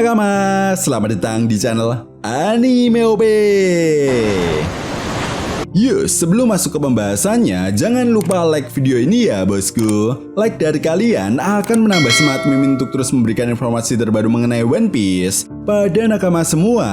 nakama, selamat datang di channel Anime OP. Yuk, sebelum masuk ke pembahasannya, jangan lupa like video ini ya bosku. Like dari kalian akan menambah semangat Mimin untuk terus memberikan informasi terbaru mengenai One Piece pada nakama semua.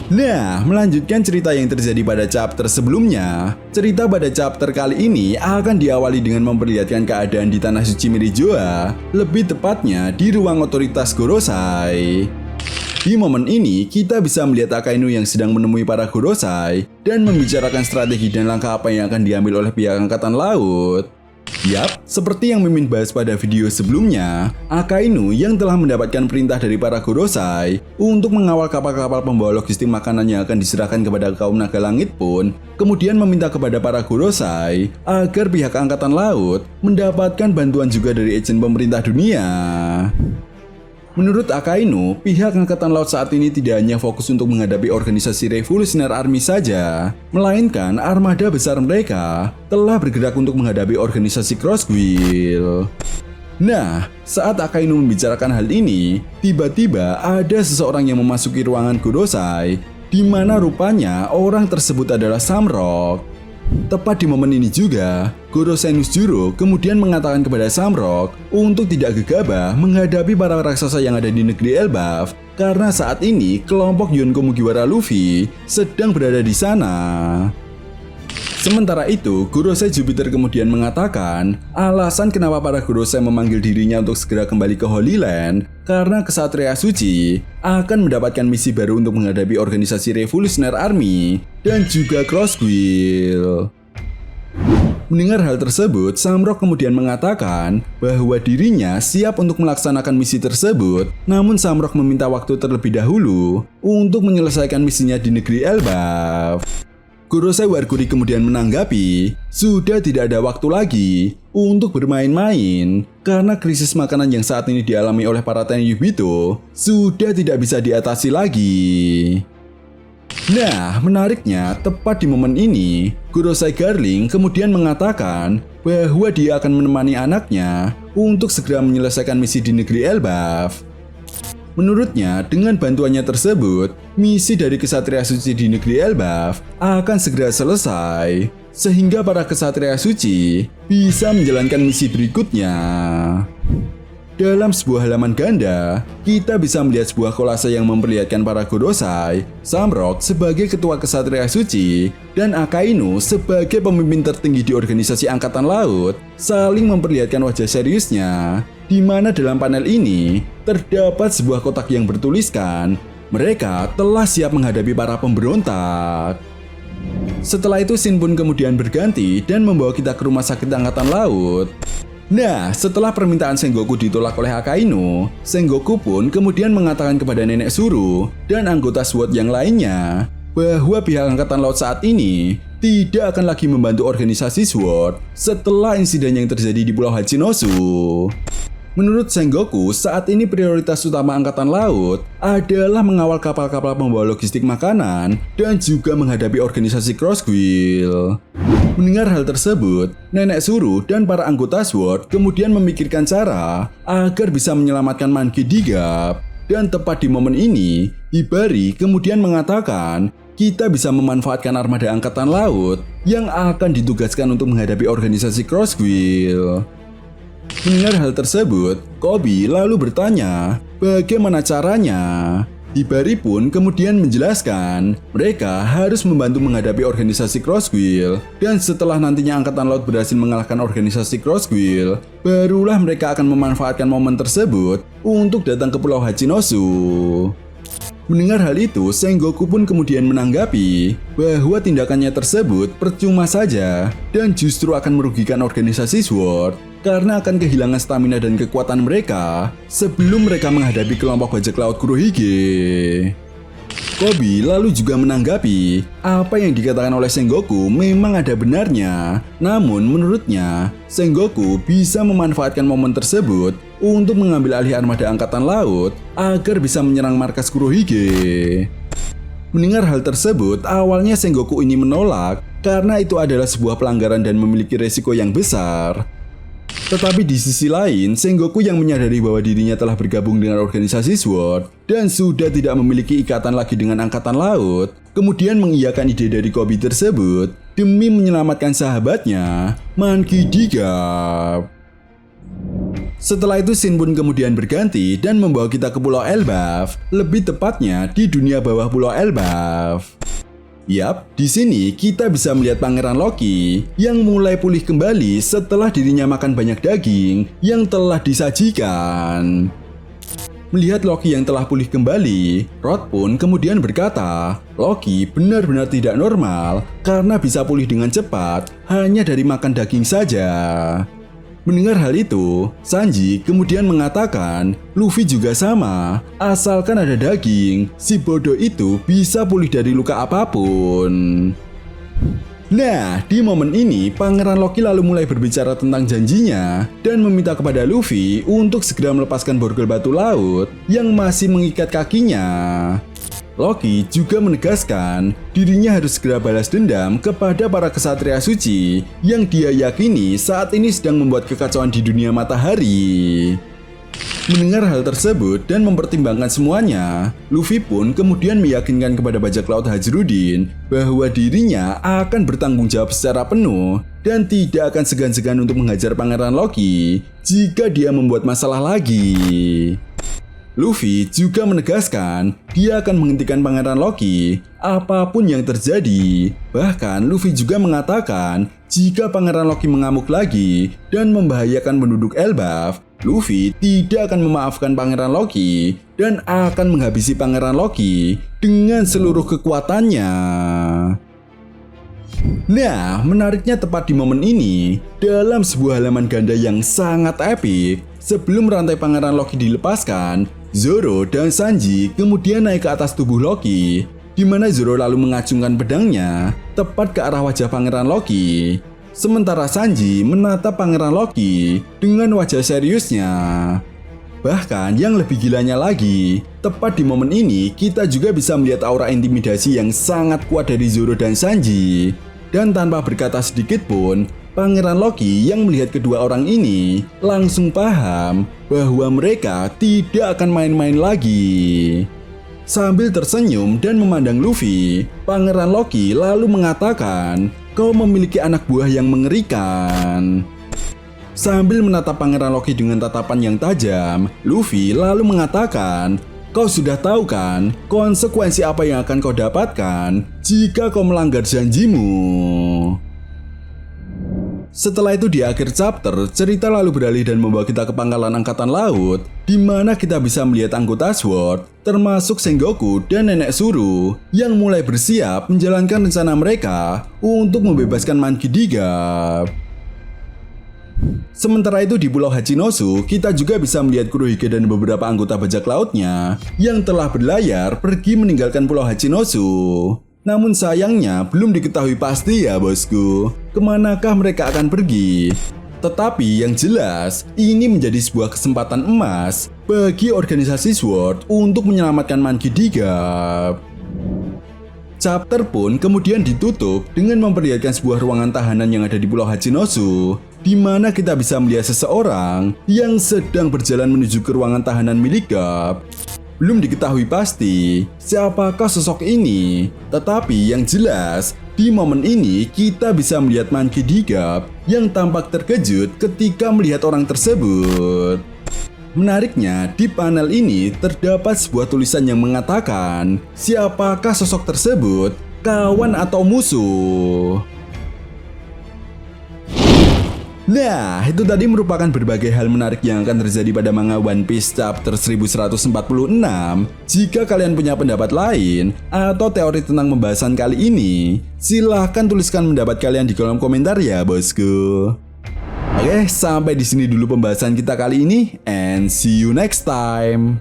Nah, melanjutkan cerita yang terjadi pada chapter sebelumnya. Cerita pada chapter kali ini akan diawali dengan memperlihatkan keadaan di Tanah Suci Merijoa, lebih tepatnya di ruang otoritas Gorosei. Di momen ini, kita bisa melihat Akainu yang sedang menemui para Gorosei dan membicarakan strategi dan langkah apa yang akan diambil oleh pihak Angkatan Laut. Yap, seperti yang Mimin bahas pada video sebelumnya, Akainu yang telah mendapatkan perintah dari para Gorosei untuk mengawal kapal-kapal pembawa logistik makanan yang akan diserahkan kepada kaum naga langit pun kemudian meminta kepada para Gorosei agar pihak Angkatan Laut mendapatkan bantuan juga dari agen pemerintah dunia. Menurut Akainu, pihak Angkatan Laut saat ini tidak hanya fokus untuk menghadapi organisasi Revolutionary Army saja, melainkan armada besar mereka telah bergerak untuk menghadapi organisasi Crossguild. Nah, saat Akainu membicarakan hal ini, tiba-tiba ada seseorang yang memasuki ruangan Gorosei, di mana rupanya orang tersebut adalah Samrock. Tepat di momen ini juga, Gorosei Nuzjuro kemudian mengatakan kepada Samrock untuk tidak gegabah menghadapi para raksasa yang ada di negeri Elbaf karena saat ini kelompok Yonko Mugiwara Luffy sedang berada di sana. Sementara itu, Gorosei Jupiter kemudian mengatakan alasan kenapa para Gorosei memanggil dirinya untuk segera kembali ke Holy Land karena Kesatria Suci akan mendapatkan misi baru untuk menghadapi organisasi Revolutionary Army dan juga Crossguild. Mendengar hal tersebut, Samrock kemudian mengatakan bahwa dirinya siap untuk melaksanakan misi tersebut, namun Samrock meminta waktu terlebih dahulu untuk menyelesaikan misinya di negeri Elbaf. Gorosei Warguri kemudian menanggapi, sudah tidak ada waktu lagi untuk bermain-main karena krisis makanan yang saat ini dialami oleh para Tenryubito sudah tidak bisa diatasi lagi. Nah, menariknya, tepat di momen ini, Gorosei Garling kemudian mengatakan bahwa dia akan menemani anaknya untuk segera menyelesaikan misi di negeri Elbaf. Menurutnya, dengan bantuannya tersebut, misi dari Kesatria Suci di negeri Elbaf akan segera selesai, sehingga para Kesatria Suci bisa menjalankan misi berikutnya. Dalam sebuah halaman ganda, kita bisa melihat sebuah kolase yang memperlihatkan para Gorosei, Samrock sebagai ketua Kesatria Suci, dan Akainu sebagai pemimpin tertinggi di organisasi Angkatan Laut saling memperlihatkan wajah seriusnya, di mana dalam panel ini terdapat sebuah kotak yang bertuliskan, mereka telah siap menghadapi para pemberontak. Setelah itu Shin pun kemudian berganti dan membawa kita ke rumah sakit Angkatan Laut. Nah, setelah permintaan Sengoku ditolak oleh Akainu, Sengoku pun kemudian mengatakan kepada Nenek Suru dan anggota SWAT yang lainnya bahwa pihak Angkatan Laut saat ini tidak akan lagi membantu organisasi SWAT setelah insiden yang terjadi di Pulau Hachinosu. Menurut Sengoku, saat ini prioritas utama Angkatan Laut adalah mengawal kapal-kapal pembawa logistik makanan dan juga menghadapi organisasi Crossguild. Mendengar hal tersebut, Nenek Suru dan para anggota SWAT kemudian memikirkan cara agar bisa menyelamatkan Monkey D. Gap. Dan tepat di momen ini, Hibari kemudian mengatakan kita bisa memanfaatkan armada Angkatan Laut yang akan ditugaskan untuk menghadapi organisasi Crossguild. Mendengar hal tersebut, Koby lalu bertanya, bagaimana caranya? Hibari pun kemudian menjelaskan, mereka harus membantu menghadapi organisasi Crossguild, dan setelah nantinya Angkatan Laut berhasil mengalahkan organisasi Crossguild, barulah mereka akan memanfaatkan momen tersebut untuk datang ke Pulau Hachinosu. Mendengar hal itu, Sengoku pun kemudian menanggapi bahwa tindakannya tersebut percuma saja dan justru akan merugikan organisasi SWAT karena akan kehilangan stamina dan kekuatan mereka sebelum mereka menghadapi kelompok bajak laut Kurohige. Koby lalu juga menanggapi apa yang dikatakan oleh Sengoku memang ada benarnya, namun menurutnya Sengoku bisa memanfaatkan momen tersebut untuk mengambil alih armada Angkatan Laut agar bisa menyerang markas Kurohige. Mendengar hal tersebut, awalnya Sengoku ini menolak karena itu adalah sebuah pelanggaran dan memiliki resiko yang besar. Tetapi di sisi lain, Sengoku yang menyadari bahwa dirinya telah bergabung dengan organisasi SWORD dan sudah tidak memiliki ikatan lagi dengan Angkatan Laut, kemudian mengiyakan ide dari Koby tersebut demi menyelamatkan sahabatnya, Monkey D. Garp. Setelah itu scene pun kemudian berganti dan membawa kita ke Pulau Elbaf, lebih tepatnya di dunia bawah Pulau Elbaf. Yap, di sini kita bisa melihat Pangeran Loki yang mulai pulih kembali setelah dirinya makan banyak daging yang telah disajikan. Melihat Loki yang telah pulih kembali, Rod pun kemudian berkata, Loki benar-benar tidak normal karena bisa pulih dengan cepat hanya dari makan daging saja. Mendengar hal itu, Sanji kemudian mengatakan, Luffy juga sama, asalkan ada daging, si bodoh itu bisa pulih dari luka apapun. Nah, di momen ini, Pangeran Loki lalu mulai berbicara tentang janjinya dan meminta kepada Luffy untuk segera melepaskan borgol batu laut yang masih mengikat kakinya. Loki juga menegaskan dirinya harus segera balas dendam kepada para kesatria suci yang dia yakini saat ini sedang membuat kekacauan di dunia matahari. Mendengar hal tersebut dan mempertimbangkan semuanya, Luffy pun kemudian meyakinkan kepada bajak laut Hajrudin bahwa dirinya akan bertanggung jawab secara penuh dan tidak akan segan-segan untuk menghajar Pangeran Loki jika dia membuat masalah lagi. Luffy juga menegaskan dia akan menghentikan Pangeran Loki apapun yang terjadi. Bahkan Luffy juga mengatakan jika Pangeran Loki mengamuk lagi dan membahayakan penduduk Elbaf, Luffy tidak akan memaafkan Pangeran Loki dan akan menghabisi Pangeran Loki dengan seluruh kekuatannya. Nah, menariknya tepat di momen ini, dalam sebuah halaman ganda yang sangat epik, sebelum rantai Pangeran Loki dilepaskan, Zoro dan Sanji kemudian naik ke atas tubuh Loki, di mana Zoro lalu mengacungkan pedangnya tepat ke arah wajah Pangeran Loki. Sementara Sanji menatap Pangeran Loki dengan wajah seriusnya. Bahkan yang lebih gilanya lagi, tepat di momen ini kita juga bisa melihat aura intimidasi yang sangat kuat dari Zoro dan Sanji. Dan tanpa berkata sedikit pun, Pangeran Loki yang melihat kedua orang ini langsung paham bahwa mereka tidak akan main-main lagi. Sambil tersenyum dan memandang Luffy, Pangeran Loki lalu mengatakan, "Kau memiliki anak buah yang mengerikan." Sambil menatap Pangeran Loki dengan tatapan yang tajam, Luffy lalu mengatakan, "Kau sudah tahu kan konsekuensi apa yang akan kau dapatkan jika kau melanggar janjimu?" Setelah itu di akhir chapter, cerita lalu beralih dan membawa kita ke pangkalan Angkatan Laut, di mana kita bisa melihat anggota SWORD, termasuk Sengoku dan Nenek Suru, yang mulai bersiap menjalankan rencana mereka untuk membebaskan Monkey D. Garp. Sementara itu di Pulau Hachinosu, kita juga bisa melihat Kurohige dan beberapa anggota bajak lautnya yang telah berlayar pergi meninggalkan Pulau Hachinosu. Namun sayangnya belum diketahui pasti ya bosku, kemanakah mereka akan pergi. Tetapi yang jelas, ini menjadi sebuah kesempatan emas bagi organisasi SWORD untuk menyelamatkan Monkey D. Garp. Chapter pun kemudian ditutup dengan memperlihatkan sebuah ruangan tahanan yang ada di Pulau Hachinosu, di mana kita bisa melihat seseorang yang sedang berjalan menuju ke ruangan tahanan milik Garp. Belum diketahui pasti siapakah sosok ini, tetapi yang jelas di momen ini kita bisa melihat Monkey D. Garp yang tampak terkejut ketika melihat orang tersebut. Menariknya, di panel ini terdapat sebuah tulisan yang mengatakan siapakah sosok tersebut, kawan atau musuh. Nah, itu tadi merupakan berbagai hal menarik yang akan terjadi pada manga One Piece chapter 1146. Jika kalian punya pendapat lain atau teori tentang pembahasan kali ini, silahkan tuliskan pendapat kalian di kolom komentar ya bosku. Oke, sampai di sini dulu pembahasan kita kali ini, and see you next time.